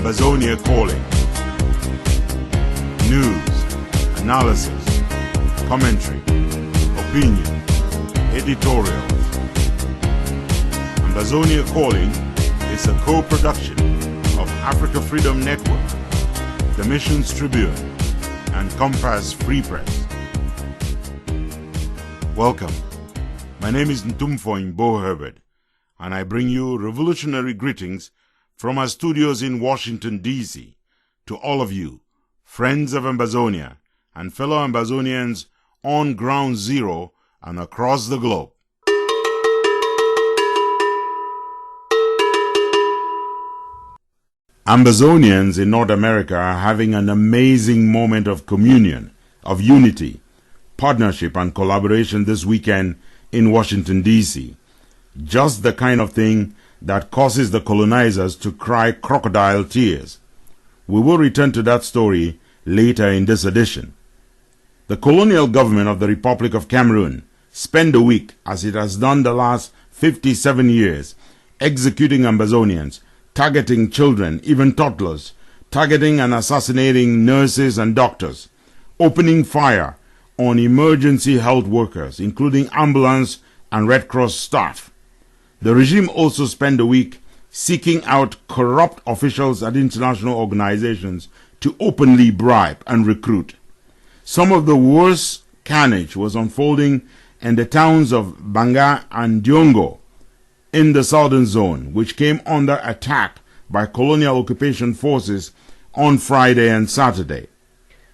Ambazonia Calling. News, analysis, commentary, opinion, editorial. Ambazonia Calling is a co-production of Africa Freedom Network, the Missions Tribune, and Compass Free Press. Welcome. My name is Ntumfoyn Herbert, and I bring you revolutionary greetings from our studios in Washington, D.C. to all of you, friends of Ambazonia and fellow Ambazonians on Ground Zero and across the globe. Ambazonians in North America are having an amazing moment of communion, of unity, partnership and collaboration this weekend in Washington, D.C. Just the kind of thing that causes the colonizers to cry crocodile tears. We will return to that story later in this edition. The colonial government of the Republic of Cameroon spent a week, as it has done the last 57 years, executing Ambazonians, targeting children, even toddlers, targeting and assassinating nurses and doctors, opening fire on emergency health workers, including ambulance and Red Cross staff. The regime also spent a week seeking out corrupt officials at international organizations to openly bribe and recruit. Some of the worst carnage was unfolding in the towns of Banga and Diongo in the southern zone, which came under attack by colonial occupation forces on Friday and Saturday.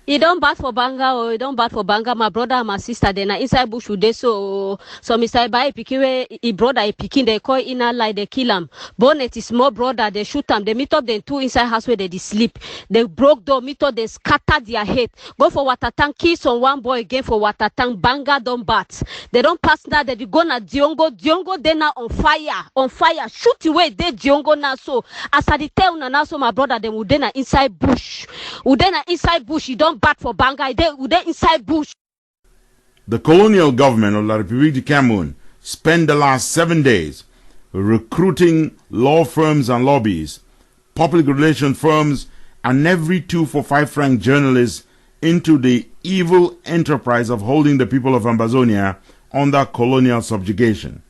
You don't bat for Banga or you don't bat for Banga, my brother and my sister, then inside bush would they so Mr. Bai Pikiwe, he brother, he picking, they call inner lie, they kill him. Bonnet is small brother, they shoot them, they meet up them two inside house where they sleep. They broke door, meet up, they scatter their head. Go for water tank, kiss on one boy again for water tank, Banga don't bat. They don't pass now, they go na Diongo, they now on fire, shoot away, they Diongo now so. As I tell now, so my brother, they would then inside bush. Would then inside bush, you don't bat for Banga, they inside bush. The colonial government of La République du Cameroon spent the last 7 days recruiting law firms and lobbies, public relations firms, and every 2 for 5 franc journalists into the evil enterprise of holding the people of Ambazonia under colonial subjugation.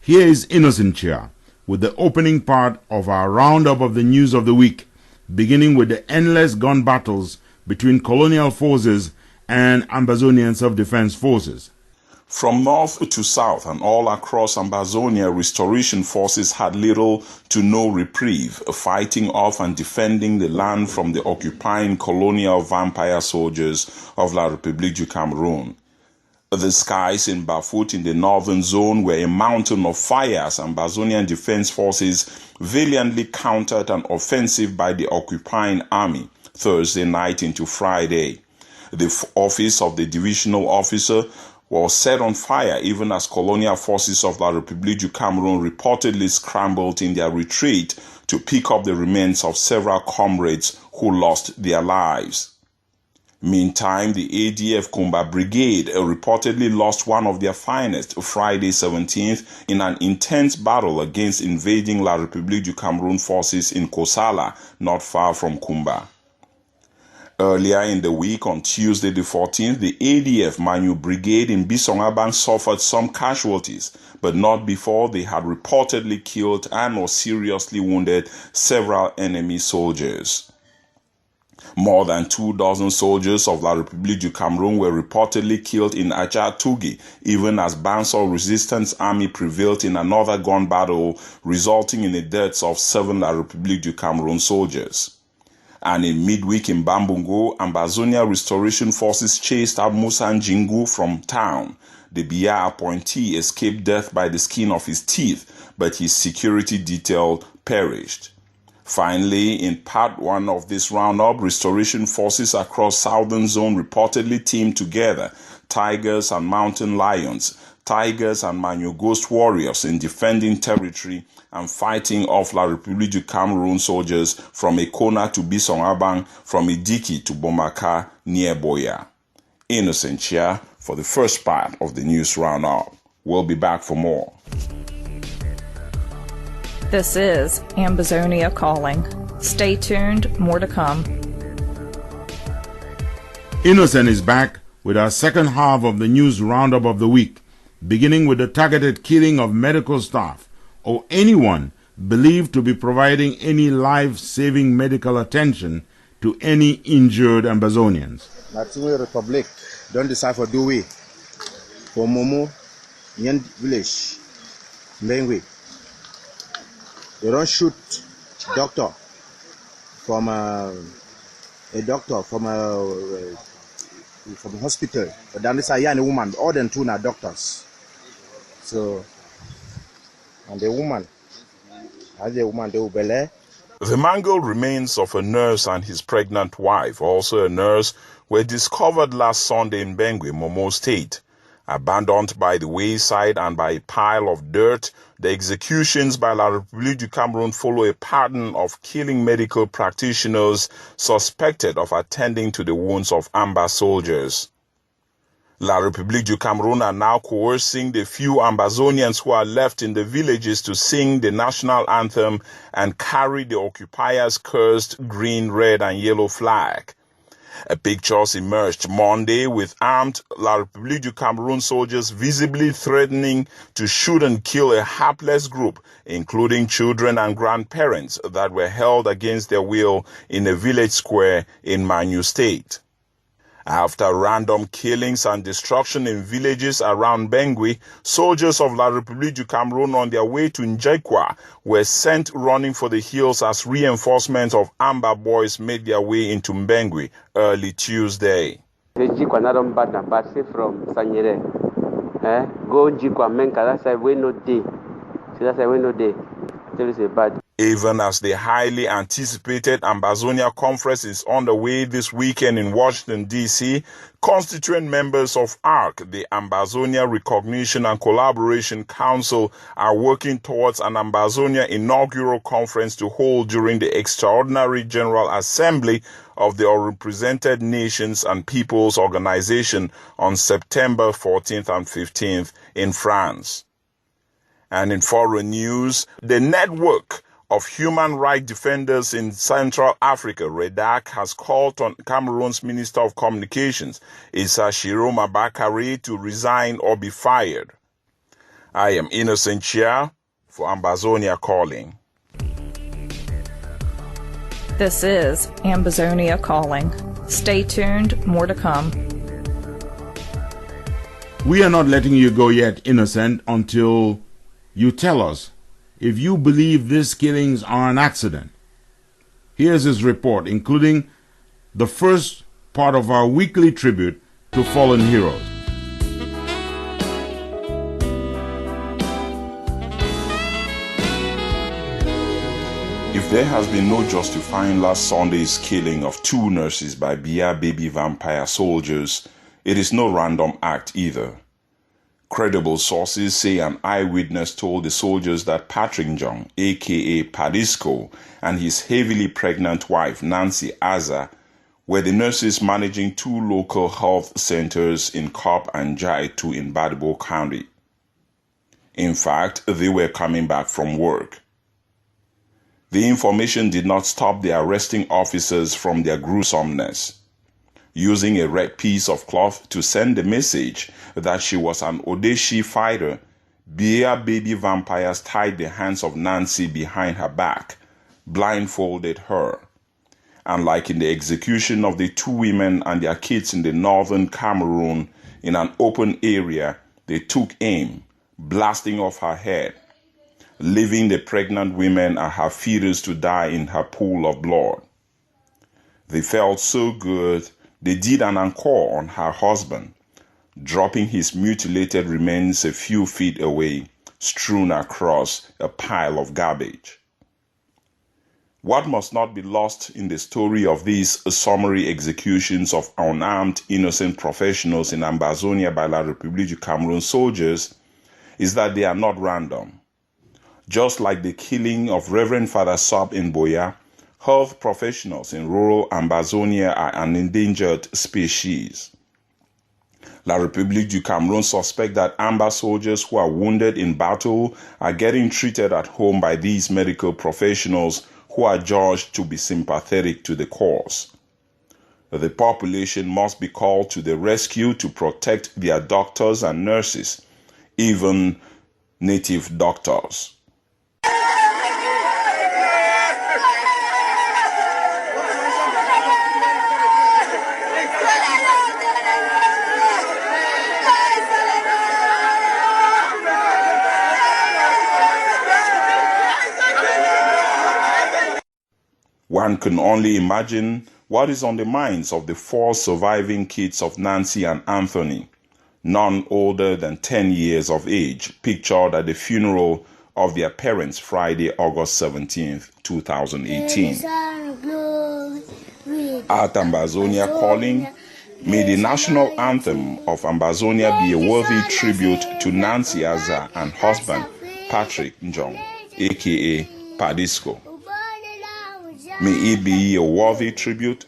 Here is Innocentia with the opening part of our roundup of the news of the week, beginning with the endless gun battles between colonial forces and Ambazonian self-defense forces. From north to south and all across Ambazonia, restoration forces had little to no reprieve, fighting off and defending the land from the occupying colonial vampire soldiers of La République du Cameroon. The skies in Bafut in the northern zone were a mountain of fires. Ambazonian defense forces valiantly countered an offensive by the occupying army Thursday night into Friday. The office of the divisional officer was set on fire even as colonial forces of La République du Cameroon reportedly scrambled in their retreat to pick up the remains of several comrades who lost their lives. Meantime, the ADF Kumba Brigade reportedly lost one of their finest Friday 17th in an intense battle against invading La République du Cameroon forces in Kosala, not far from Kumba. Earlier in the week, on Tuesday the 14th, the ADF MANYU Brigade in Bisongabang suffered some casualties, but not before they had reportedly killed and or seriously wounded several enemy soldiers. More than 24 soldiers of La République du Cameroon were reportedly killed in Ajatugi, even as Bansol Resistance Army prevailed in another gun battle, resulting in the deaths of 7 La République du Cameroon soldiers. And in midweek in Bambungo, Ambazonia Restoration Forces chased out Musa Njingu from town. The BIA appointee escaped death by the skin of his teeth, but his security detail perished. Finally, in part 1 of this roundup, restoration forces across Southern Zone reportedly teamed together, tigers and mountain lions, tigers and MANYU ghost warriors in defending territory and fighting off La République du Cameroon soldiers from Ekona to Bisongabang, from Idiki to Bomaka near Boya. Innocentia for the first part of the news roundup. We'll be back for more. This is Ambazonia Calling, Stay tuned, more to come. Innocent is back with our second half of the news roundup of the week, beginning with the targeted killing of medical staff or anyone believed to be providing any life-saving medical attention to any injured Ambazonians. National Republic don't decide for do we for MOMO Nyen village Mbengwe. They don't shoot doctor from a doctor from a hospital, but then this a young woman. All them two are doctors. So, and the woman, as the woman, they will belay. The mangled remains of a nurse and his pregnant wife, also a nurse, were discovered last Sunday in Bengwe, Momo State. Abandoned by the wayside and by a pile of dirt, the executions by La République du Cameroun follow a pattern of killing medical practitioners suspected of attending to the wounds of AMBA soldiers. La République du Cameroun are now coercing the few Ambazonians who are left in the villages to sing the national anthem and carry the occupiers' cursed green, red, and yellow flag. Pictures emerged Monday with armed La République du Cameroun soldiers visibly threatening to shoot and kill a hapless group, including children and grandparents, that were held against their will in a village square in MANYU State. After random killings and destruction in villages around Bengwe, soldiers of La République du Cameroun on their way to Njekwa were sent running for the hills as reinforcements of Amba boys made their way into Bengwe early Tuesday. From Sanyere, go Njekwa Menka. That's why we no day. That's why we no day. Tell us about. Even as the highly anticipated Ambazonia conference is underway this weekend in Washington, D.C., constituent members of ARC, the Ambazonia Recognition and Collaboration Council, are working towards an Ambazonia inaugural conference to hold during the Extraordinary General Assembly of the Unrepresented Nations and Peoples Organization on September 14th and 15th in France. And in foreign news, the network of human rights defenders in Central Africa, REDAC, has called on Cameroon's Minister of Communications, Issa Shiroma Bakari, to resign or be fired. I am Innocent Chia for Ambazonia Calling. This is Ambazonia Calling. Stay tuned, more to come. We are not letting you go yet, Innocent, until you tell us if you believe these killings are an accident. Here's his report, including the first part of our weekly tribute to fallen heroes. If there has been no justifying last Sunday's killing of 2 nurses by Bia baby vampire soldiers, it is no random act either. Credible sources say an eyewitness told the soldiers that Patrick Njong, aka Padisco, and his heavily pregnant wife Nancy Aza were the nurses managing 2 local health centers in KUPE and Jaitu in Badebo County. In fact, they were coming back from work. The information did not stop the arresting officers from their gruesomeness. Using a red piece of cloth to send the message that she was an Odeshi fighter, Bia baby vampires tied the hands of Nancy behind her back, blindfolded her. And like in the execution of the 2 women and their kids in the northern Cameroon, in an open area, they took aim, blasting off her head, leaving the pregnant women and her fetus to die in her pool of blood. They felt so good, they did an encore on her husband, dropping his mutilated remains a few feet away, strewn across a pile of garbage. What must not be lost in the story of these summary executions of unarmed innocent professionals in Ambazonia by La République du Cameroun soldiers is that they are not random. Just like the killing of Reverend Father Sop in Boya, health professionals in rural Ambazonia are an endangered species. La République du Cameroun suspect that Amba soldiers who are wounded in battle are getting treated at home by these medical professionals who are judged to be sympathetic to the cause. The population must be called to the rescue to protect their doctors and nurses, even native doctors. One can only imagine what is on the minds of the 4 surviving kids of Nancy and Anthony, none older than 10 years of age, pictured at the funeral of their parents Friday, August 17, 2018. At Ambazonia Calling, may the national anthem of Ambazonia be a worthy tribute to Nancy Azza and husband Patrick Njong, aka Padisco. May it be a worthy tribute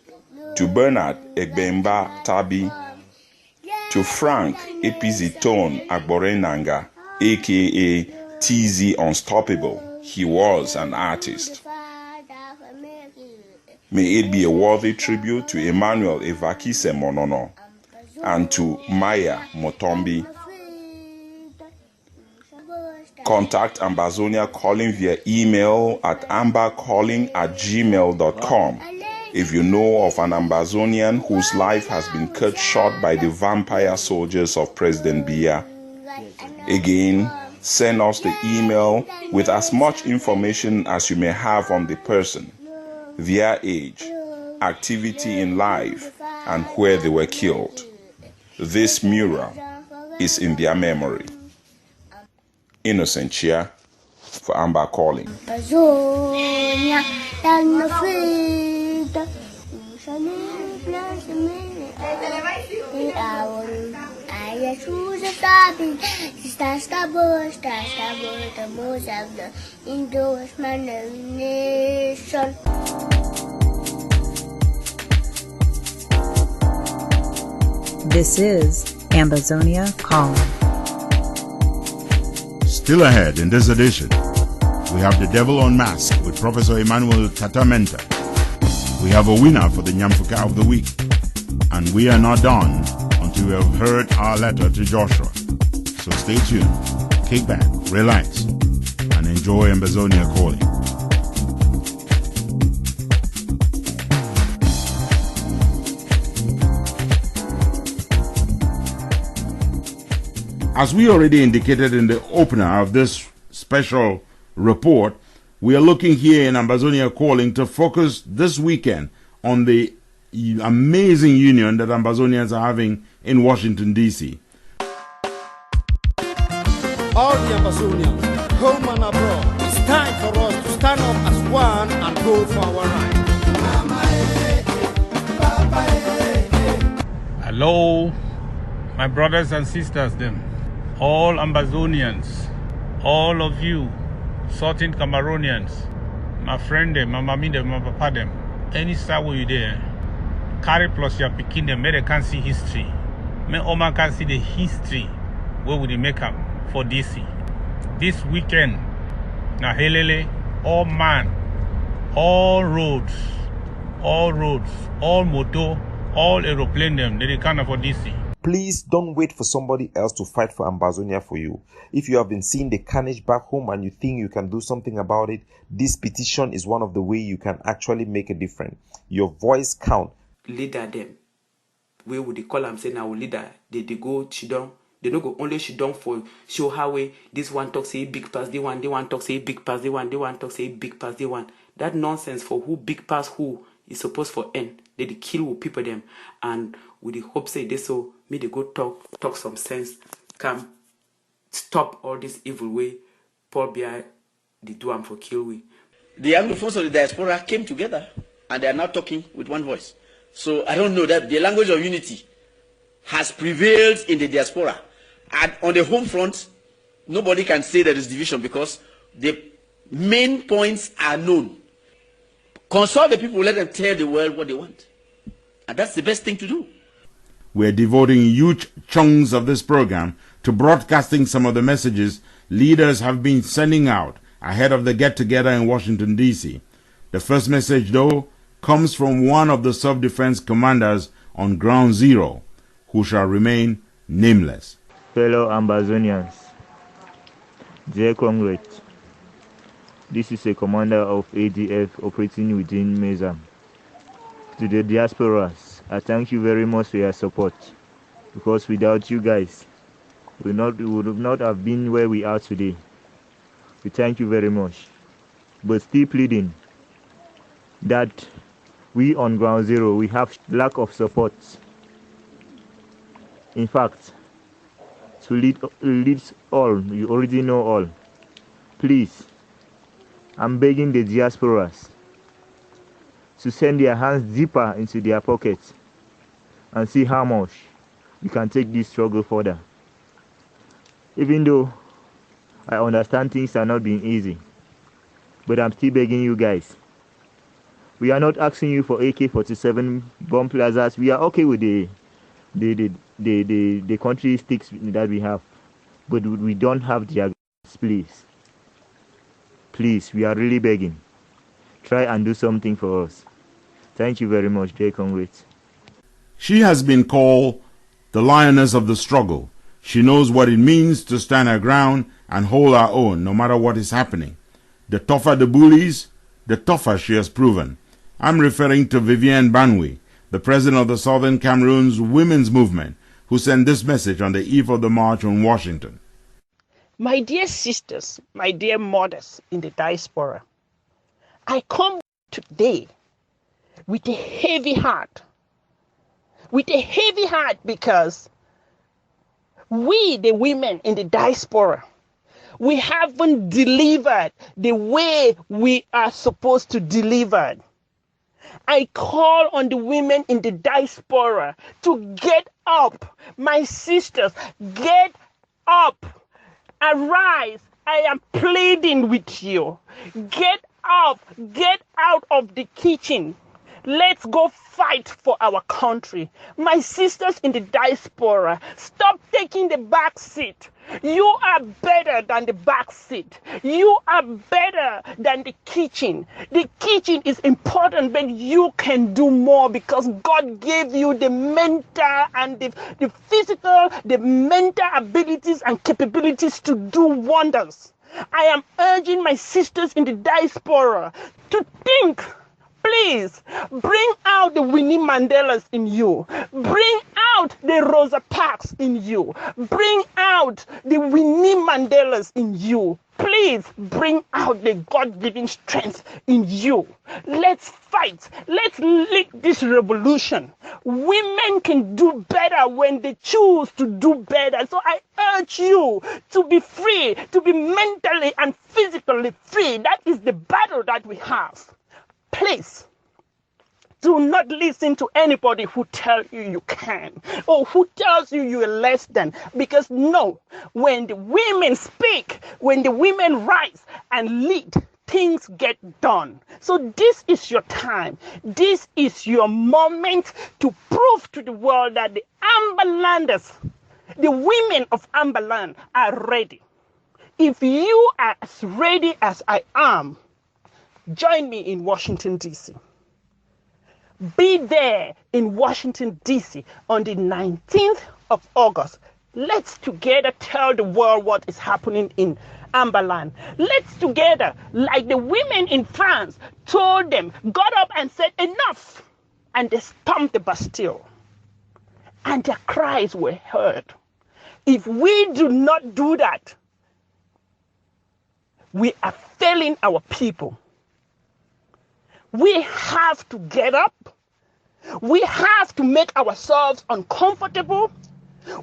to Bernard Egbemba Tabi, to Frank Epizitone Agborenanga, aka TZ Unstoppable. He was an artist. May it be a worthy tribute to Emmanuel Evakise Monono and to Maya Motombi. Contact Ambazonia Calling via email at ambercalling@gmail.com if you know of an Ambazonian whose life has been cut short by the vampire soldiers of President Biya. Again, send us the email with as much information as you may have on the person, their age, activity in life, and where they were killed. This mural is in their memory. Innocent Chia for Amber Calling. This is Ambazonia Calling. Still ahead in this edition, we have The Devil Unmasked with Professor Emmanuel Tatamenta. We have a winner for the Nyamfuka of the Week. And we are not done until we have heard our letter to Joshua. So stay tuned, kick back, relax, and enjoy Ambazonia Calling. As we already indicated in the opener of this special report, we are looking here in Ambazonia Calling to focus this weekend on the amazing union that Ambazonians are having in Washington, D.C. All the Ambazonians, home and abroad, it's time for us to stand up as one and go for our right. Hello, my brothers and sisters, them. All Ambazonians, all of you, Southern Cameroonians, my friend them, my mommy them, my papa them, any star where you there, carry plus your picking them, may they can see history. May Oma can see the history where would they make them for DC. This weekend, na helele, all man, all roads, all motor, all aeroplane them, they can for DC. Please don't wait for somebody else to fight for Ambazonia for you. If you have been seeing the carnage back home and you think you can do something about it, this petition is one of the ways you can actually make a difference. Your voice count. Leader them. Where would they call them say now leader? They go Chidon. They don't go only Chidon for show how way this one talk say big pass the one, they one talk say big pass the one, they one talk say big pass the one. That nonsense for who big pass who is supposed for end. They kill with people them and with the hope say they so me they go talk some sense, come stop all this evil way. Paul Biya they do am for kill we. The Anglophones of the diaspora came together and they are now talking with one voice. So I don't know that the language of unity has prevailed in the diaspora. And on the home front, nobody can say there is division because the main points are known. Consult the people, let them tell the world what they want. And that's the best thing to do. We're devoting huge chunks of this program to broadcasting some of the messages leaders have been sending out ahead of the get-together in Washington, D.C. The first message, though, comes from one of the self-defense commanders on Ground Zero, who shall remain nameless. Fellow Ambazonians, dear comrades, this is a commander of ADF operating within MEZAM. To the diasporas, I thank you very much for your support, because without you guys, we would not have been where we are today. We thank you very much, but still pleading that we on Ground Zero, we have lack of support. In fact, to lead all, you already know all. Please, I'm begging the diasporas to send their hands deeper into their pockets and see how much we can take this struggle further. Even though I understand things are not being easy, but I'm still begging you guys. We are not asking you for AK-47 bomb plazas. We are okay with the country sticks that we have, but we don't have the please. Please, we are really begging. Try and do something for us. Thank you very much, dear comrades. She has been called the lioness of the struggle. She knows what it means to stand her ground and hold her own, no matter what is happening. The tougher the bullies, the tougher she has proven. I'm referring to Vivienne Banwi, the president of the Southern Cameroon's women's movement, who sent this message on the eve of the march on Washington. My dear sisters, my dear mothers in the diaspora, I come today with a heavy heart. With a heavy heart because we, the women in the diaspora, we haven't delivered the way we are supposed to deliver. I call on the women in the diaspora to get up. My sisters, get up. Arise. I am pleading with you. Get up. Get out of the kitchen. Let's go fight for our country. My sisters in the diaspora, stop taking the back seat. You are better than the back seat. You are better than the kitchen. The kitchen is important, but you can do more because God gave you the mental and the physical, the mental abilities and capabilities to do wonders. I am urging my sisters in the diaspora to think. Please, bring out the Winnie Mandelas in you. Bring out the Rosa Parks in you. Bring out the Winnie Mandelas in you. Please bring out the God-given strength in you. Let's fight. Let's lead this revolution. Women can do better when they choose to do better. So I urge you to be free, to be mentally and physically free. That is the battle that we have. Please, do not listen to anybody who tells you you can or who tells you you are less than. Because no, when the women speak, when the women rise and lead, things get done. So this is your time. This is your moment to prove to the world that the Amberlanders, the women of Amberland are ready. If you are as ready as I am, join me in Washington, D.C. Be there in Washington, D.C. on the 19th of August. Let's together tell the world what is happening in Amberland. Let's together, like the women in France told them, got up and said enough. And they stormed the Bastille. And their cries were heard. If we do not do that, we are failing our people. We have to get up. We have to make ourselves uncomfortable.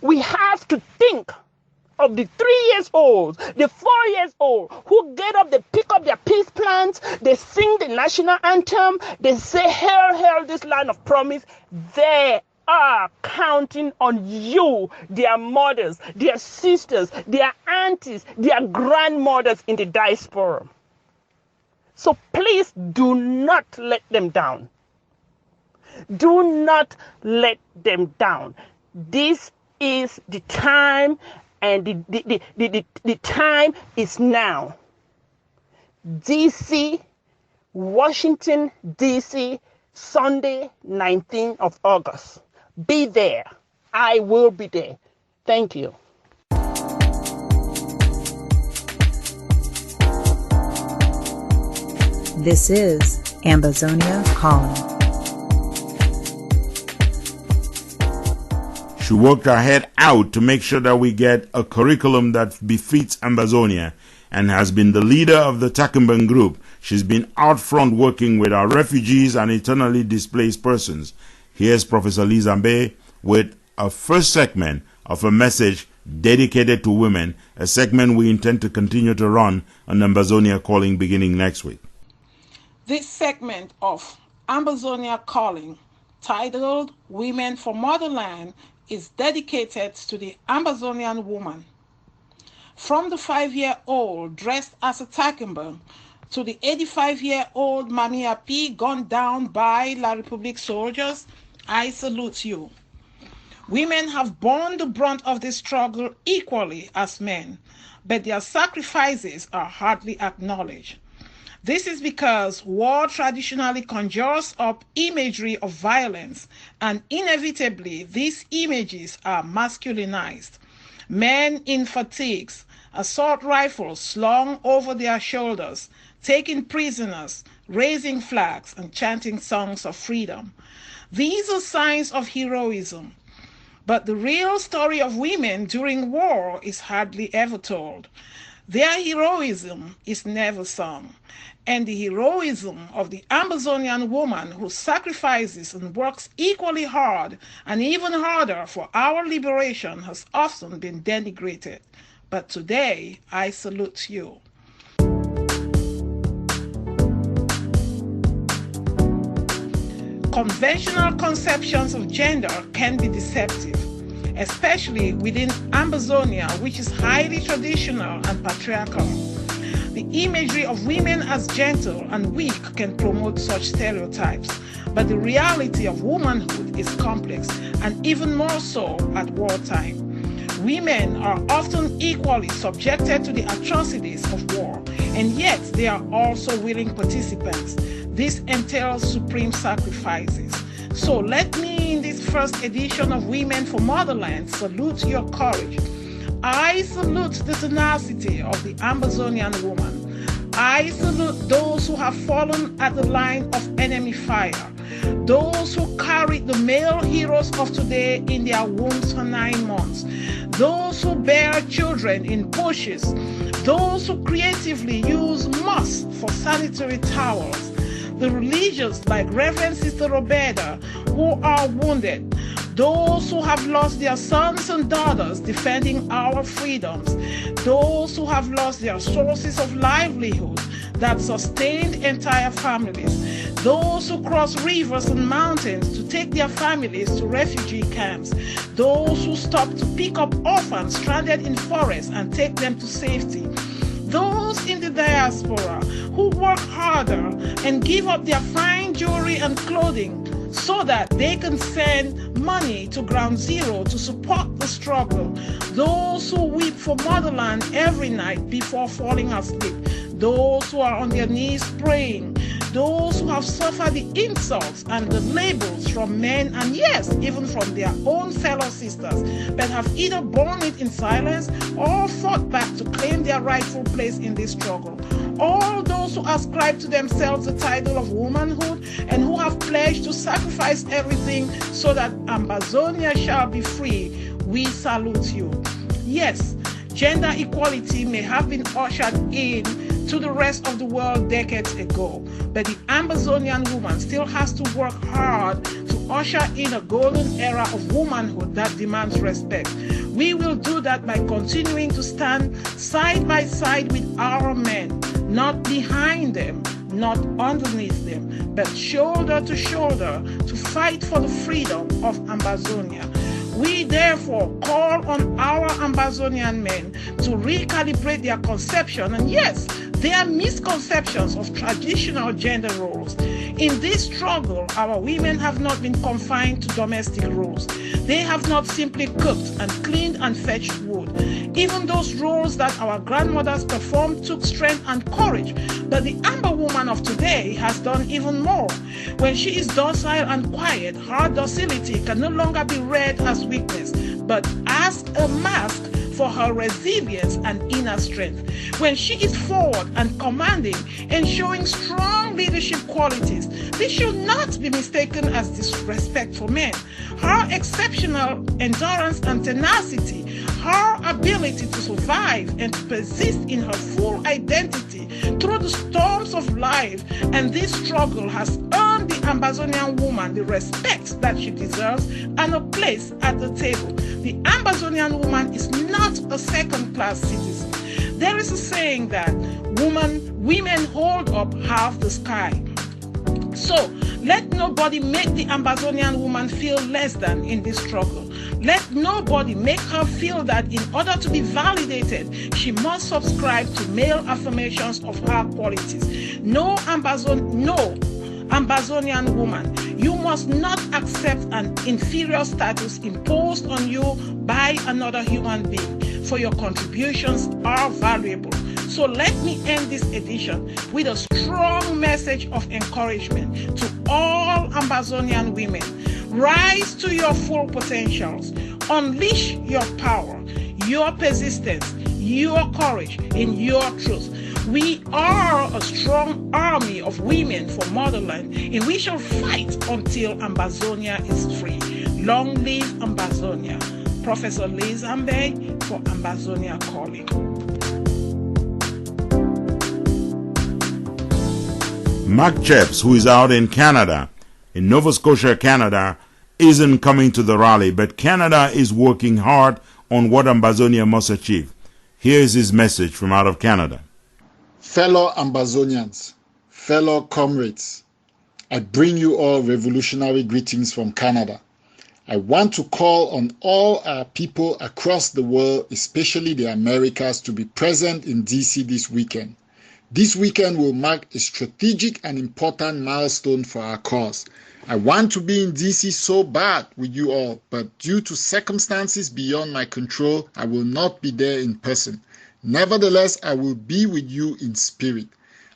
We have to think of the 3-year-olds, the 4-year-olds who get up, they pick up their peace plans, they sing the national anthem, they say, hail, hail, this land of promise. They are counting on you, their mothers, their sisters, their aunties, their grandmothers in the diaspora. So please do not let them down. Do not let them down. This is the time, and the time is now. DC, Washington, D.C., Sunday, 19th of August. Be there. I will be there. Thank you. This is Ambazonia Calling. She worked her head out to make sure that we get a curriculum that befits Ambazonia and has been the leader of the Takumban group. She's been out front working with our refugees and internally displaced persons. Here's Professor Lizambe with a first segment of a message dedicated to women, a segment we intend to continue to run on Ambazonia Calling beginning next week. This segment of Ambazonia Calling, titled Women for Motherland, is dedicated to the Ambazonian woman. From the 5-year-old dressed as a Takumba to the 85-year-old Mamia P gunned down by La Republique soldiers, I salute you. Women have borne the brunt of this struggle equally as men, but their sacrifices are hardly acknowledged. This is because war traditionally conjures up imagery of violence, and inevitably these images are masculinized. Men in fatigues, assault rifles slung over their shoulders, taking prisoners, raising flags, and chanting songs of freedom. These are signs of heroism. But the real story of women during war is hardly ever told. Their heroism is never sung. And the heroism of the Ambazonian woman who sacrifices and works equally hard and even harder for our liberation has often been denigrated. But today, I salute you. Conventional conceptions of gender can be deceptive, especially within Ambazonia, which is highly traditional and patriarchal. The imagery of women as gentle and weak can promote such stereotypes, but the reality of womanhood is complex, and even more so at wartime. Women are often equally subjected to the atrocities of war, and yet they are also willing participants. This entails supreme sacrifices. So let me, in this first edition of Women for Motherland, salute your courage. I salute the tenacity of the Ambazonian woman. I salute those who have fallen at the line of enemy fire, those who carry the male heroes of today in their wombs for 9 months, those who bear children in bushes, those who creatively use moss for sanitary towels, the religious like Reverend Sister Roberta who are wounded, those who have lost their sons and daughters defending our freedoms, those who have lost their sources of livelihood that sustained entire families, those who cross rivers and mountains to take their families to refugee camps, those who stop to pick up orphans stranded in forests and take them to safety, those in the diaspora who work harder and give up their fine jewelry and clothing so that they can send money to Ground Zero to support the struggle, those who weep for motherland every night before falling asleep, those who are on their knees praying, those who have suffered the insults and the labels from men and yes, even from their own fellow sisters, but have either borne it in silence or fought back to claim their rightful place in this struggle. All those who ascribe to themselves the title of womanhood and who have pledged to sacrifice everything so that Ambazonia shall be free, we salute you. Yes, gender equality may have been ushered in to the rest of the world decades ago, but the Ambazonian woman still has to work hard to usher in a golden era of womanhood that demands respect. We will do that by continuing to stand side by side with our men, not behind them, not underneath them, but shoulder to shoulder to fight for the freedom of Ambazonia. We therefore call on our Ambazonian men to recalibrate their conception and yes, their misconceptions of traditional gender roles. In this struggle, our women have not been confined to domestic roles. They have not simply cooked and cleaned and fetched wood. Even those roles that our grandmothers performed took strength and courage. But the Amber woman of today has done even more. When she is docile and quiet, her docility can no longer be read as weakness, but as a mask for her resilience and inner strength. When she is forward and commanding and showing strong leadership qualities, this should not be mistaken as disrespect for men. Her exceptional endurance and tenacity, her ability to survive and to persist in her full identity through the storms of life, and this struggle has earned the Ambazonian woman the respect that she deserves and a place at the table. The Ambazonian woman is not a second-class citizen. There is a saying that women hold up half the sky. So let nobody make the Ambazonian woman feel less than in this struggle. Let nobody make her feel that in order to be validated, she must subscribe to male affirmations of her qualities. No Ambazonian woman, you must not accept an inferior status imposed on you by another human being, for your contributions are valuable. So let me end this edition with a strong message of encouragement to all Ambazonian women. Rise to your full potentials. Unleash your power, your persistence, your courage, and your truth. We are a strong army of women for motherland, and we shall fight until Ambazonia is free. Long live Ambazonia. Professor Liz Ambe for Ambazonia Calling. Mark Chaps, who is out in Canada, in Nova Scotia, Canada, isn't coming to the rally, but Canada is working hard on what Ambazonia must achieve. Here's his message from out of Canada. Fellow Ambazonians, fellow comrades, I bring you all revolutionary greetings from Canada. I want to call on all our people across the world, especially the Americas, to be present in DC this weekend. This weekend will mark a strategic and important milestone for our cause. I want to be in DC so bad with you all, but due to circumstances beyond my control, I will not be there in person. Nevertheless, I will be with you in spirit.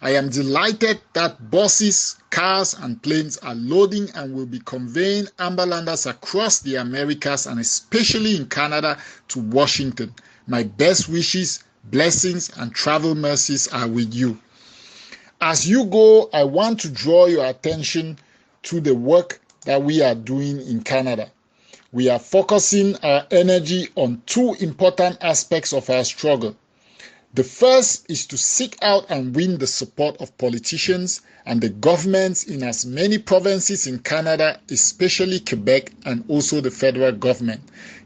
I am delighted that buses, cars, and planes are loading and will be conveying Amberlanders across the Americas and especially in Canada to Washington. My best wishes, blessings, and travel mercies are with you. As you go, I want to draw your attention to the work that we are doing in Canada. We are focusing our energy on two important aspects of our struggle. The first is to seek out and win the support of politicians and the governments in as many provinces in Canada, especially Quebec and also the federal government.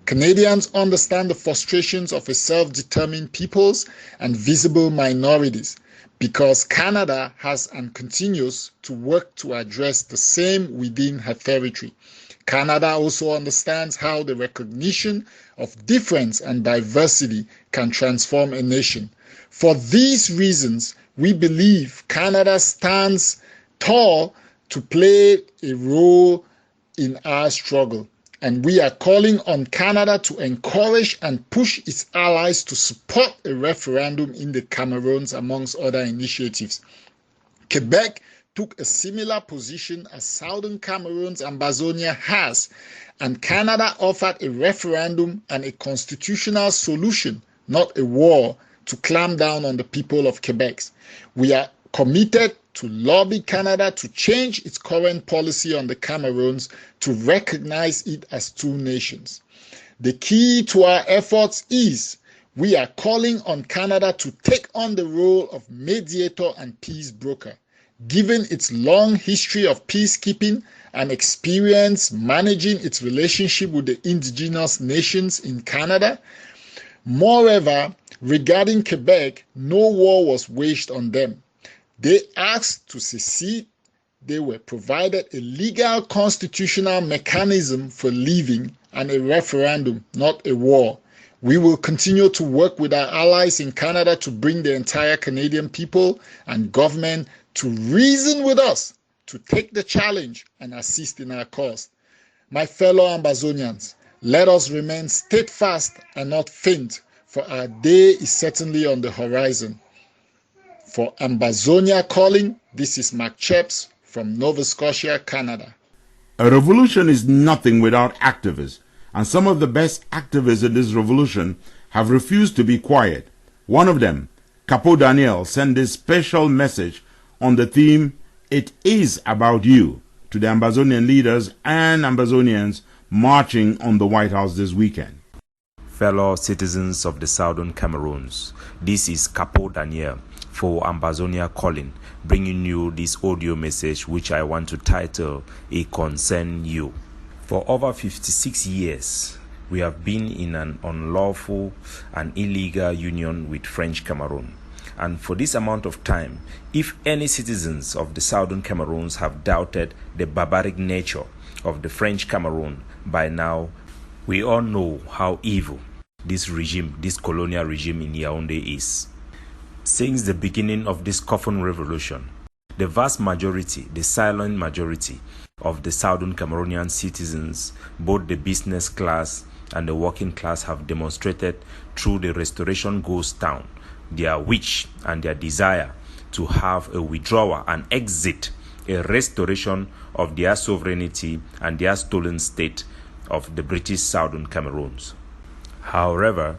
Canadians understand the frustrations of a self-determined peoples and visible minorities, because Canada has and continues to work to address the same within her territory. Canada also understands how the recognition of difference and diversity can transform a nation. For these reasons, we believe Canada stands tall to play a role in our struggle. And we are calling on Canada to encourage and push its allies to support a referendum in the Cameroons, amongst other initiatives. Quebec took a similar position as Southern Cameroon's Ambazonia has, and Canada offered a referendum and a constitutional solution, not a war, to clamp down on the people of Quebec. We are committed to lobby Canada to change its current policy on the Cameroons to recognize it as two nations. The key to our efforts is we are calling on Canada to take on the role of mediator and peace broker. Given its long history of peacekeeping and experience managing its relationship with the indigenous nations in Canada. Moreover, regarding Quebec, no war was waged on them. They asked to secede. They were provided a legal constitutional mechanism for leaving and a referendum, not a war. We will continue to work with our allies in Canada to bring the entire Canadian people and government to reason with us to take the challenge and assist in our cause. My fellow Ambazonians, let us remain steadfast and not faint, for our day is certainly on the horizon. For Ambazonia Calling, this is Mark Cheps from Nova Scotia, Canada. A revolution is nothing without activists, and some of the best activists in this revolution have refused to be quiet. One of them, Capo Daniel, sent this special message on the theme, "It is about you," to the Ambazonian leaders and Ambazonians marching on the White House this weekend. Fellow citizens of the Southern Cameroons, this is Capo Daniel for Ambazonia Calling, bringing you this audio message which I want to title, "It Concern You." For over 56 years, we have been in an unlawful and illegal union with French Cameroon. And for this amount of time, if any citizens of the Southern Cameroons have doubted the barbaric nature of the French Cameroon, by now we all know how evil this regime, this colonial regime in Yaoundé is. Since the beginning of this coffin revolution, the vast majority, the silent majority of the Southern Cameroonian citizens, both the business class and the working class, have demonstrated through the Restoration Ghost Town their wish and their desire to have a withdrawal and exit, a restoration of their sovereignty and their stolen state of the British Southern Cameroons. However,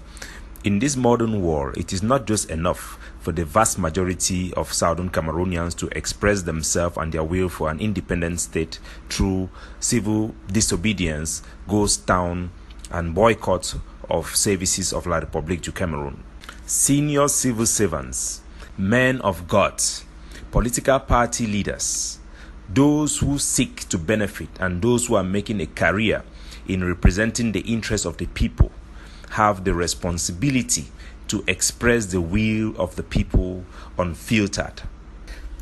in this modern world, it is not just enough for the vast majority of Southern Cameroonians to express themselves and their will for an independent state through civil disobedience, ghost town, and boycott of services of La République du Cameroon. Senior civil servants, men of God, political party leaders, those who seek to benefit and those who are making a career in representing the interests of the people have the responsibility to express the will of the people unfiltered.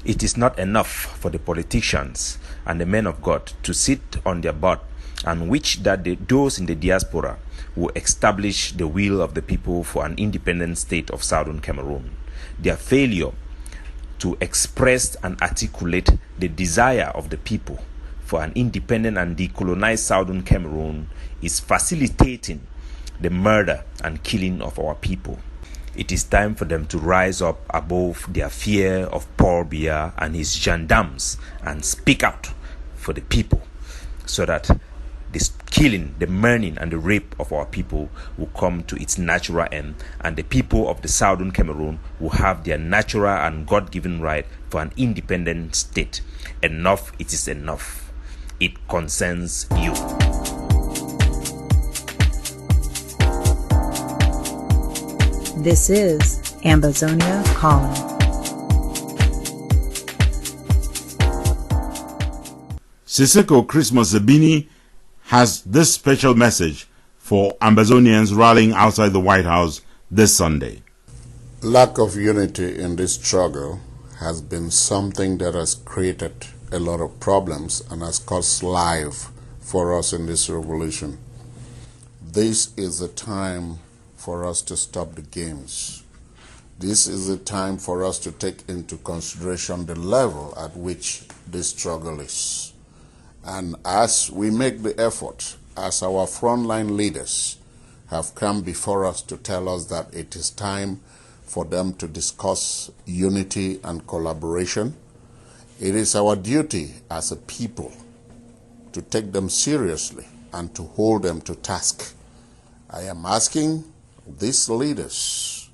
It is not enough for the politicians and the men of God to sit on their butt and wish that those in the diaspora will establish the will of the people for an independent state of Southern Cameroon. Their failure to express and articulate the desire of the people for an independent and decolonized Southern Cameroon is facilitating the murder and killing of our people. It is time for them to rise up above their fear of Paul Biya and his gendarmes and speak out for the people, so that this killing, the murning and the rape of our people will come to its natural end, and the people of the Southern Cameroon will have their natural and God-given right for an independent state. Enough, it is enough. It concerns you. This is Ambazonia Calling. Siseko Christmas Zabini has this special message for Ambazonians rallying outside the White House this Sunday. Lack of unity in this struggle has been something that has created a lot of problems and has caused life for us in this revolution. This is the time for us to stop the games. This is the time for us to take into consideration the level at which this struggle is. And as we make the effort, as our frontline leaders have come before us to tell us that it is time for them to discuss unity and collaboration, it is our duty as a people to take them seriously and to hold them to task. I am asking these leaders,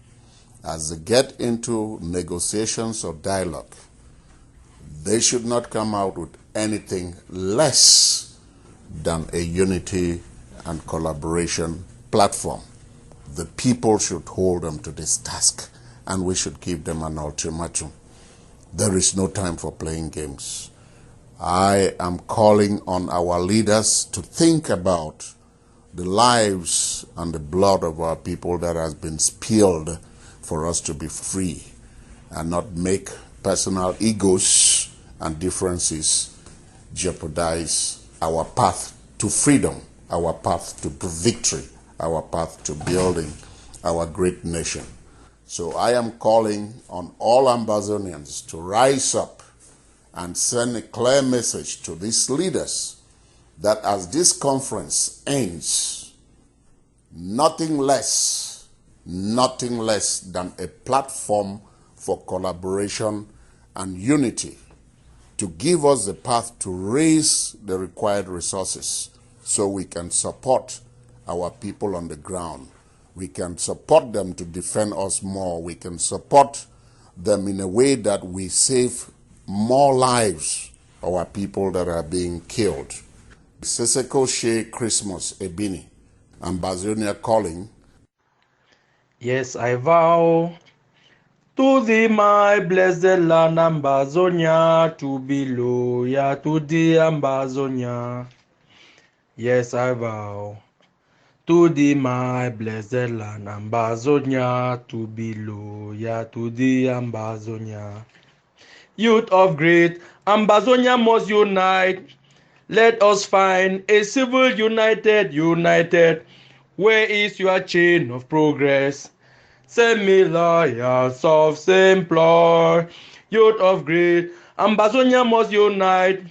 as they get into negotiations or dialogue, they should not come out with anything less than a unity and collaboration platform. The people should hold them to this task, and we should give them an ultimatum. There is no time for playing games. I am calling on our leaders to think about the lives and the blood of our people that has been spilled for us to be free, and not make personal egos and differences jeopardize our path to freedom, our path to victory, our path to building our great nation. So I am calling on all Ambazonians to rise up and send a clear message to these leaders that as this conference ends, nothing less than a platform for collaboration and unity to give us the path to raise the required resources so we can support our people on the ground. We can support them to defend us more. We can support them in a way that we save more lives of our people that are being killed. Seseko She Christmas Ebini, Ambazonia calling. Yes, I vow to thee, my blessed land, Ambazonia, to be loyal to thee, Ambazonia. Yes, I vow to thee, my blessed land, Ambazonia, to be loyal to thee, Ambazonia. Youth of great Ambazonia must unite. Let us find a civil united. Where is your chain of progress? Send me loyal, self-employed. Youth of great Ambazonia must unite.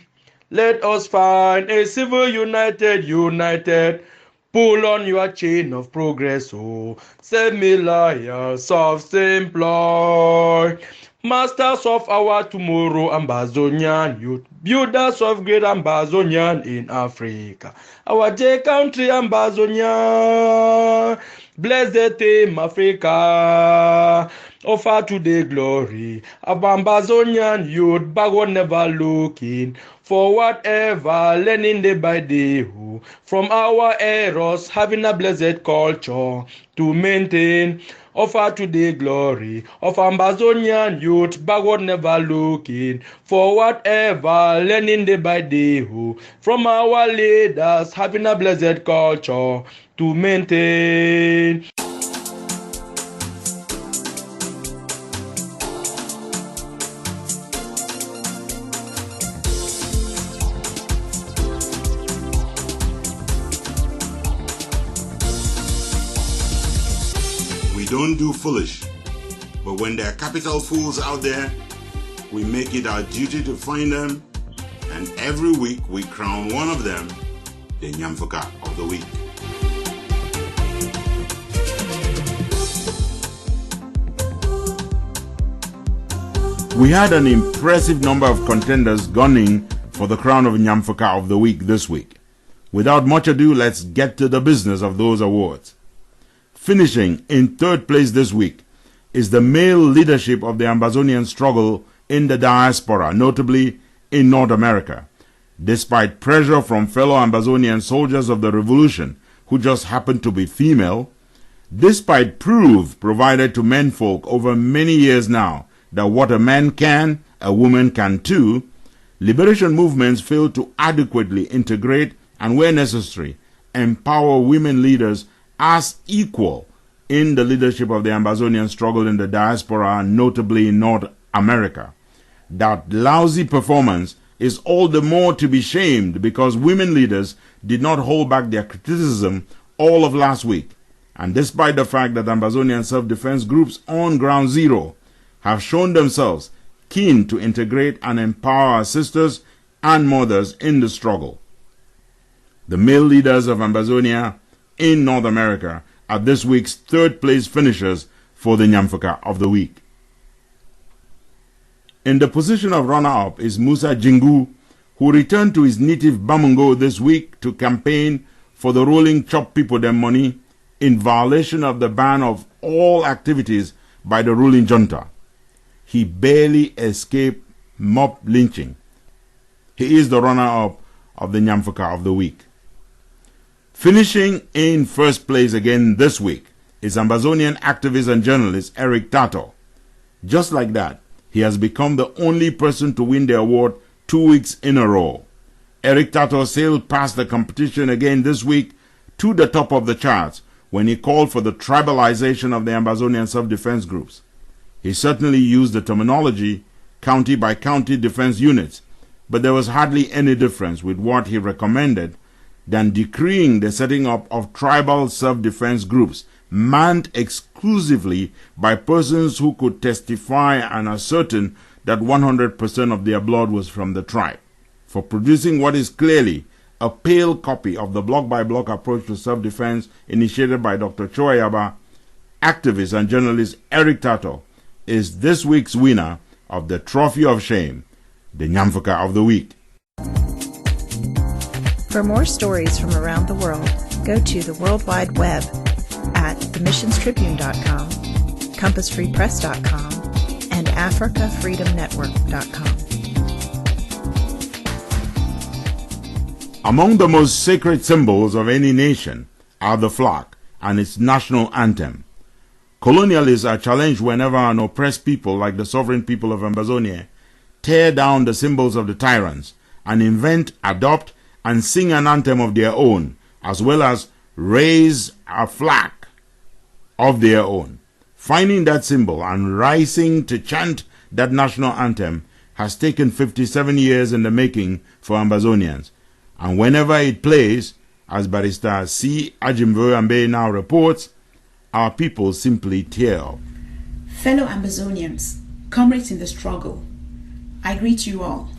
Let us find a civil united. Pull on your chain of progress, oh. Send me loyal, self-employed. Masters of our tomorrow, Ambazonian youth. Builders of great Ambazonian in Africa. Our J country, Ambazonia. Bless the team, Africa. Offer to the glory of Ambazonian youth. Backward never looking for whatever. Learning day by day. From our errors, having a blessed culture to maintain. Offer to the glory of Ambazonian youth, backward never looking for whatever, learning day by day, from our leaders, having a blessed culture to maintain. We don't do foolish, but when there are capital fools out there, we make it our duty to find them, and every week we crown one of them the Nyamfuka of the Week. We had an impressive number of contenders gunning for the crown of Nyamfuka of the Week this week. Without much ado, let's get to the business of those awards. Finishing in third place this week is the male leadership of the Ambazonian struggle in the diaspora, notably in North America. Despite pressure from fellow Ambazonian soldiers of the revolution who just happened to be female, despite proof provided to menfolk over many years now that what a man can, a woman can too, liberation movements fail to adequately integrate and, where necessary, empower women leaders as equal in the leadership of the Ambazonian struggle in the diaspora, notably in North America. That lousy performance is all the more to be shamed because women leaders did not hold back their criticism all of last week. And despite the fact that Ambazonian self-defense groups on ground zero have shown themselves keen to integrate and empower our sisters and mothers in the struggle. The male leaders of Ambazonia in North America are this week's third place finishers for the Nyamfuka of the Week. In the position of runner-up is Musa Jingu, who returned to his native Bamungo this week to campaign for the ruling Chop People Them Money in violation of the ban of all activities by the ruling junta. He barely escaped mob lynching. He is the runner-up of the Nyamfuka of the Week. Finishing in first place again this week is Ambazonian activist and journalist Eric Tato. Just like that, he has become the only person to win the award 2 weeks in a row. Eric Tato sailed past the competition again this week to the top of the charts when he called for the tribalization of the Ambazonian self-defense groups. He certainly used the terminology county by county defense units, but there was hardly any difference with what he recommended than decreeing the setting up of tribal self-defense groups manned exclusively by persons who could testify and ascertain that 100% of their blood was from the tribe, for producing what is clearly a pale copy of the block-by-block approach to self-defense initiated by Dr. Choayaba. Activist and journalist Eric Tato is this week's winner of the Trophy of Shame, the Nyamfuka of the Week. For more stories from around the world, go to the World Wide Web at themissionstribune.com, compassfreepress.com, and africafreedomnetwork.com. Among the most sacred symbols of any nation are the flag and its national anthem. Colonialists are challenged whenever an oppressed people like the sovereign people of Ambazonia tear down the symbols of the tyrants and invent, adopt, and sing an anthem of their own, as well as raise a flag of their own. Finding that symbol and rising to chant that national anthem has taken 57 years in the making for Ambazonians. And whenever it plays, as Barrister C. Ntumfoyn now reports, our people simply tear up. Fellow Ambazonians, comrades in the struggle, I greet you all.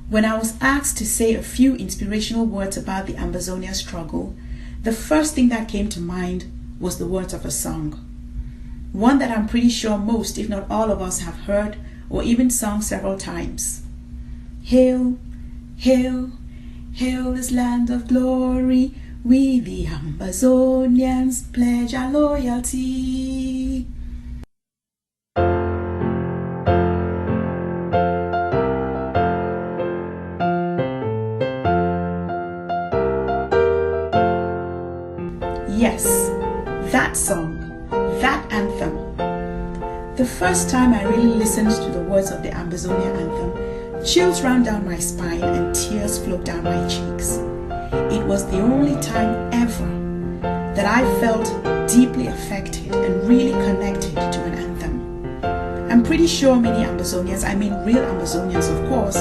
When I was asked to say a few inspirational words about the Ambazonia struggle, the first thing that came to mind was the words of a song. One that I'm pretty sure most, if not all of us, have heard or even sung several times. Hail, hail, hail this land of glory, we the Ambazonians pledge our loyalty. Yes, that song, that anthem. The first time I really listened to the words of the Ambazonia anthem, chills ran down my spine and tears flowed down my cheeks. It was the only time ever that I felt deeply affected and really connected to an anthem. I'm pretty sure many Ambazonians, I mean real Ambazonians of course,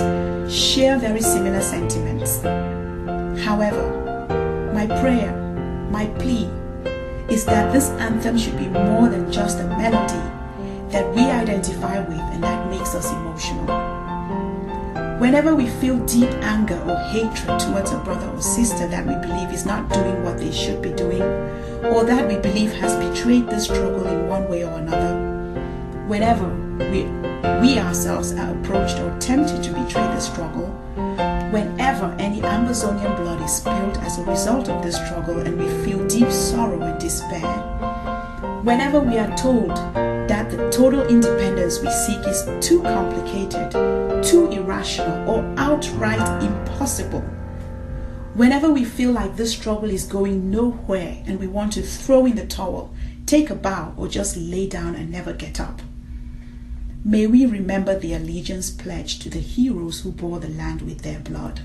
share very similar sentiments. However, my prayer, my plea, is that this anthem should be more than just a melody that we identify with and that makes us emotional. Whenever we feel deep anger or hatred towards a brother or sister that we believe is not doing what they should be doing, or that we believe has betrayed the struggle in one way or another, whenever we ourselves are approached or tempted to betray the struggle, whenever any Ambazonian blood is spilled as a result of this struggle and we feel deep sorrow and despair, whenever we are told that the total independence we seek is too complicated, too irrational, or outright impossible, whenever we feel like this struggle is going nowhere and we want to throw in the towel, take a bow, or just lay down and never get up, may we remember the allegiance pledged to the heroes who bore the land with their blood.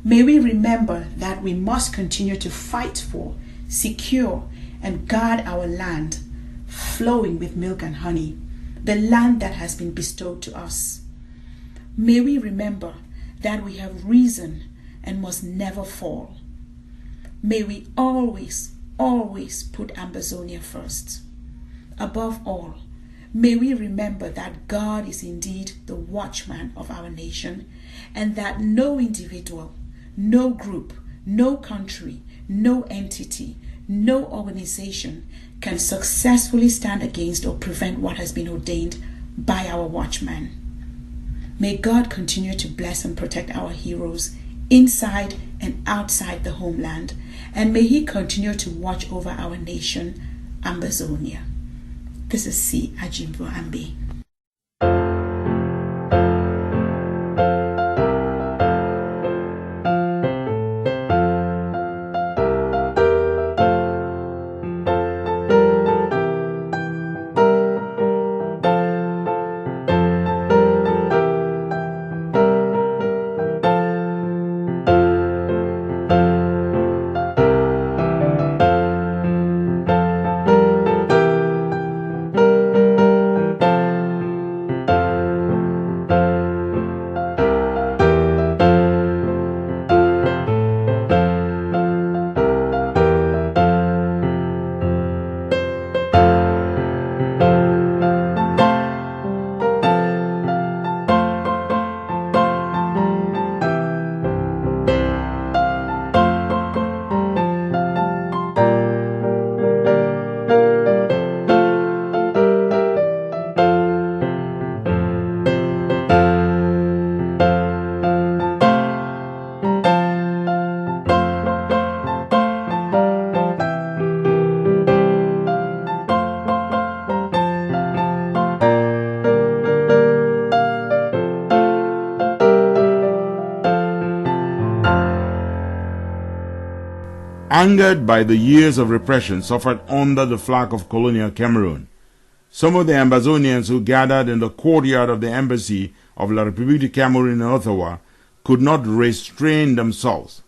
May we remember that we must continue to fight for, secure, and guard our land, flowing with milk and honey, the land that has been bestowed to us. May we remember that we have risen and must never fall. May we always, always put Ambazonia first. Above all, may we remember that God is indeed the watchman of our nation, and that no individual, no group, no country, no entity, no organization can successfully stand against or prevent what has been ordained by our watchman. May God continue to bless and protect our heroes inside and outside the homeland, and may He continue to watch over our nation, Ambazonia. This is C. Ntumfoyn. Angered by the years of repression suffered under the flag of colonial Cameroon, some of the Ambazonians who gathered in the courtyard of the embassy of La République du Cameroun in Ottawa could not restrain themselves.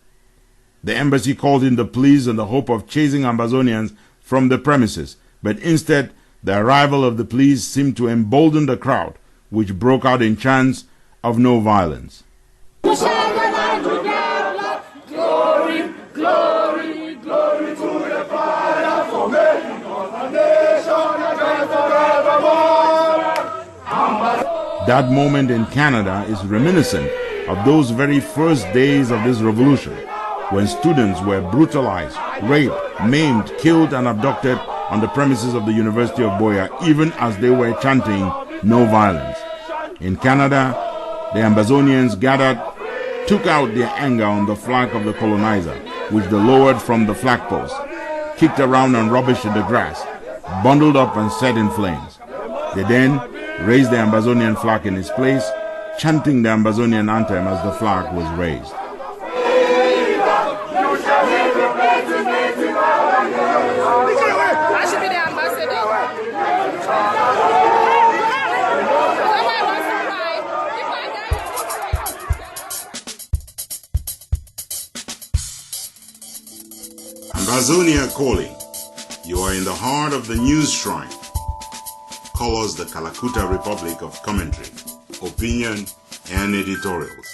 The embassy called in the police in the hope of chasing Ambazonians from the premises, but instead the arrival of the police seemed to embolden the crowd, which broke out in chants of no violence. Glory, glory, glory to the Father for making us a nation again forevermore. That moment in Canada is reminiscent of those very first days of this revolution, when students were brutalized, raped, maimed, killed, and abducted on the premises of the University of BOYO, even as they were chanting no violence. In Canada, the Ambazonians gathered, took out their anger on the flag of the colonizer, which they lowered from the flagpost, kicked around and rubbish in the grass, bundled up and set in flames. They then raised the Ambazonian flag in its place, chanting the Ambazonian anthem as the flag was raised. Ambazonia calling. You are in the heart of the news shrine. Call us the Kalakuta Republic of commentary, opinion, and editorials.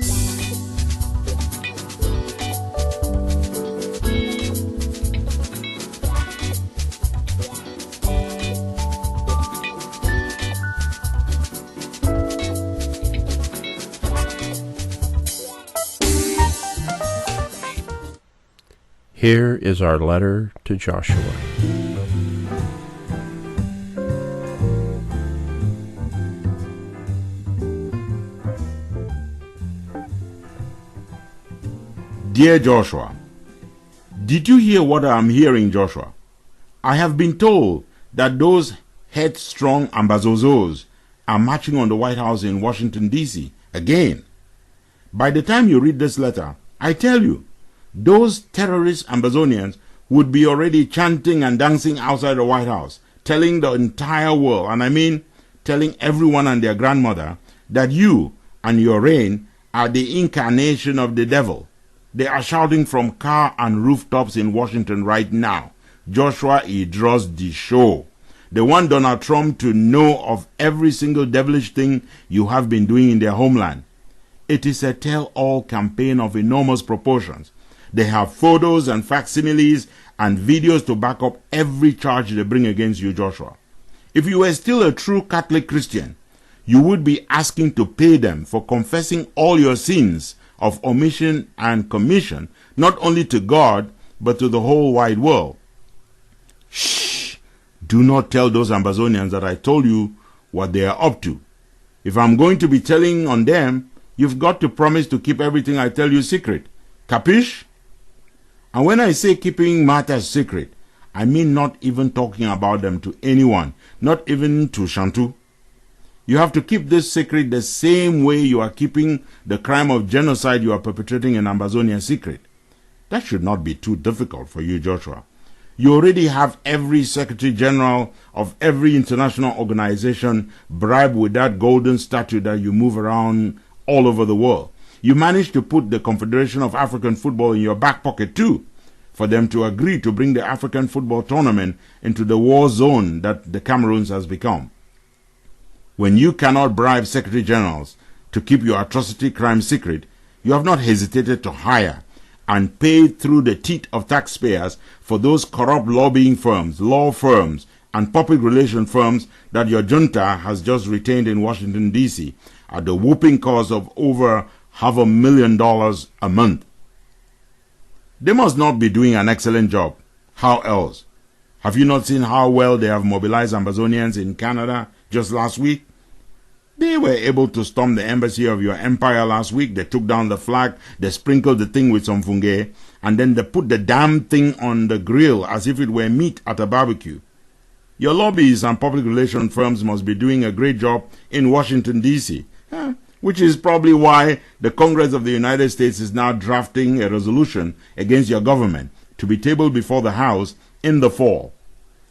Here is our letter to Joshua. Dear Joshua, did you hear what I am hearing, Joshua? I have been told that those headstrong Ambazozos are marching on the White House in Washington, D.C. again. By the time you read this letter, I tell you, those terrorist Ambazonians would be already chanting and dancing outside the White House, telling the entire world, and I mean telling everyone and their grandmother, that you and your reign are the incarnation of the devil. They are shouting from car and rooftops in Washington right now. Joshua, he draws the show. They want Donald Trump to know of every single devilish thing you have been doing in their homeland. It is a tell-all campaign of enormous proportions. They have photos and facsimiles and videos to back up every charge they bring against you, Joshua. If you were still a true Catholic Christian, you would be asking to pay them for confessing all your sins of omission and commission, not only to God, but to the whole wide world. Shh! Do not tell those Ambazonians that I told you what they are up to. If I'm going to be telling on them, you've got to promise to keep everything I tell you secret. Capiche? And when I say keeping matters secret, I mean not even talking about them to anyone, not even to Shantu. You have to keep this secret the same way you are keeping the crime of genocide you are perpetrating in Ambazonia secret. That should not be too difficult for you, Joshua. You already have every Secretary General of every international organization bribed with that golden statue that you move around all over the world. You managed to put the Confederation of African Football in your back pocket too, for them to agree to bring the African football tournament into the war zone that the Cameroons has become. When you cannot bribe Secretary Generals to keep your atrocity crime secret, you have not hesitated to hire and pay through the teeth of taxpayers for those corrupt lobbying firms, law firms, and public relation firms that your junta has just retained in Washington, D.C. at the whooping cost of over $500,000 a month. They must not be doing an excellent job. How else? Have you not seen how well they have mobilized Ambazonians in Canada just last week? They were able to storm the embassy of your empire last week. They took down the flag, they sprinkled the thing with some fungi, and then they put the damn thing on the grill as if it were meat at a barbecue. Your lobbies and public relation firms must be doing a great job in Washington, D.C., which is probably why the Congress of the United States is now drafting a resolution against your government, to be tabled before the House in the fall.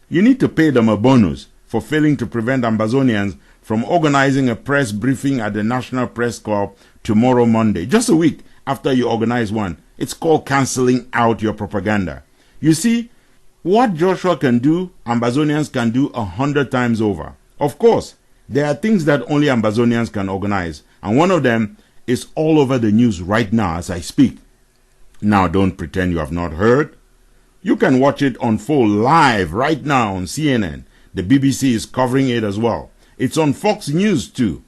You need to pay them a bonus for failing to prevent Ambazonians from organizing a press briefing at the National Press Club tomorrow Monday, just a week after you organize one. It's called cancelling out your propaganda. You see, what Joshua can do, Ambazonians can do 100 times over. Of course, there are things that only Ambazonians can organize, and one of them is all over the news right now as I speak. Now, don't pretend you have not heard. You can watch it unfold live right now on CNN. The BBC is covering it as well. It's on Fox News too.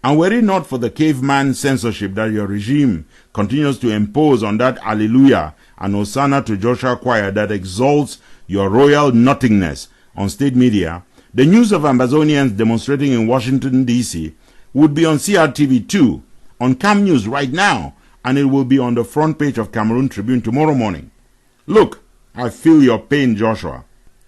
And were it not for the caveman censorship that your regime continues to impose on that Alleluia and Hosanna to Joshua choir that exalts your royal nothingness on state media, the news of Ambazonians demonstrating in Washington, D.C. would be on CRTV 2, on Cam News right now, and it will be on the front page of Cameroon Tribune tomorrow morning. Look, I feel your pain, Joshua.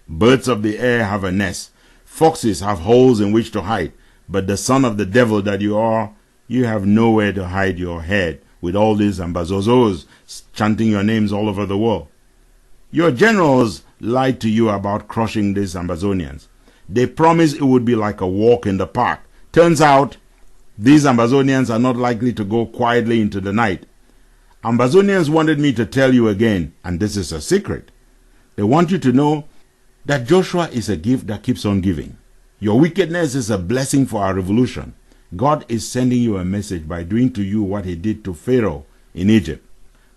Birds of the air have a nest. Foxes have holes in which to hide. But the son of the devil that you are, you have nowhere to hide your head with all these Ambazozos chanting your names all over the world. Your generals lied to you about crushing these Ambazonians. They promised it would be like a walk in the park. Turns out, these Ambazonians are not likely to go quietly into the night. Ambazonians wanted me to tell you again, and this is a secret. They want you to know that Joshua is a gift that keeps on giving. Your wickedness is a blessing for our revolution. God is sending you a message by doing to you what he did to Pharaoh in Egypt.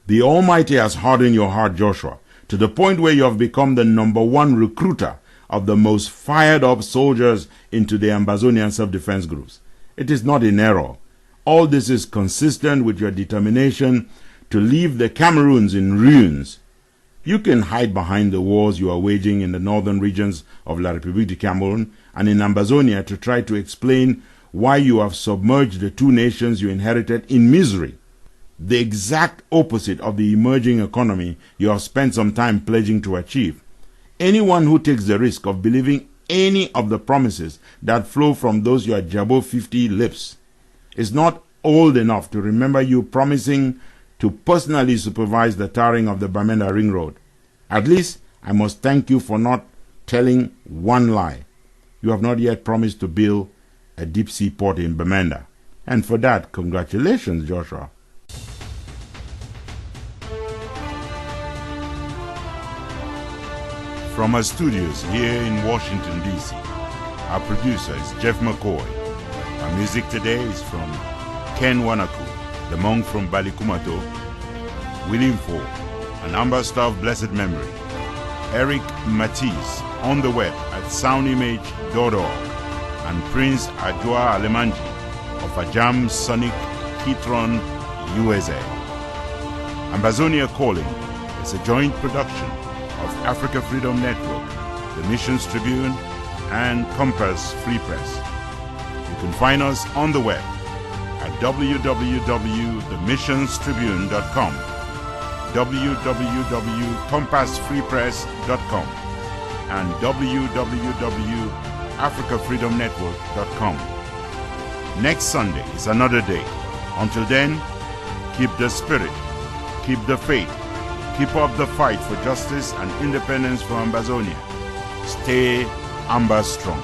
The Almighty has hardened your heart, Joshua, to the point where you have become the #1 recruiter of the most fired up soldiers into the Ambazonian self-defense groups. It is not in error. All this is consistent with your determination to leave the Cameroons in ruins. You can hide behind the wars you are waging in the northern regions of La République du Cameroun and in Ambazonia to try to explain why you have submerged the two nations you inherited in misery. The exact opposite of the emerging economy you have spent some time pledging to achieve. Anyone who takes the risk of believing any of the promises that flow from those your Jabo 50 lips is not old enough to remember you promising to personally supervise the tarring of the Bamenda Ring Road. At least, I must thank you for not telling one lie. You have not yet promised to build a deep sea port in Bamenda. And for that, congratulations, Joshua. From our studios here in Washington, D.C., our producer is Jeff McCoy. Our music today is from Ken Wanaku, the monk from Balikumato, William Ford, an ambassador of blessed memory, Eric Matisse on the web at soundimage.org, and Prince Ajua Alemanji of Ajam Sonic Kitron, USA. Ambazonia Calling is a joint production of Africa Freedom Network, the Missions Tribune, and Compass Free Press. You can find us on the web at www.themissionstribune.com, www.compassfreepress.com, and www.africafreedomnetwork.com. Next Sunday is another day. Until then, keep the spirit, keep the faith, keep up the fight for justice and independence for Ambazonia. Stay Amba strong.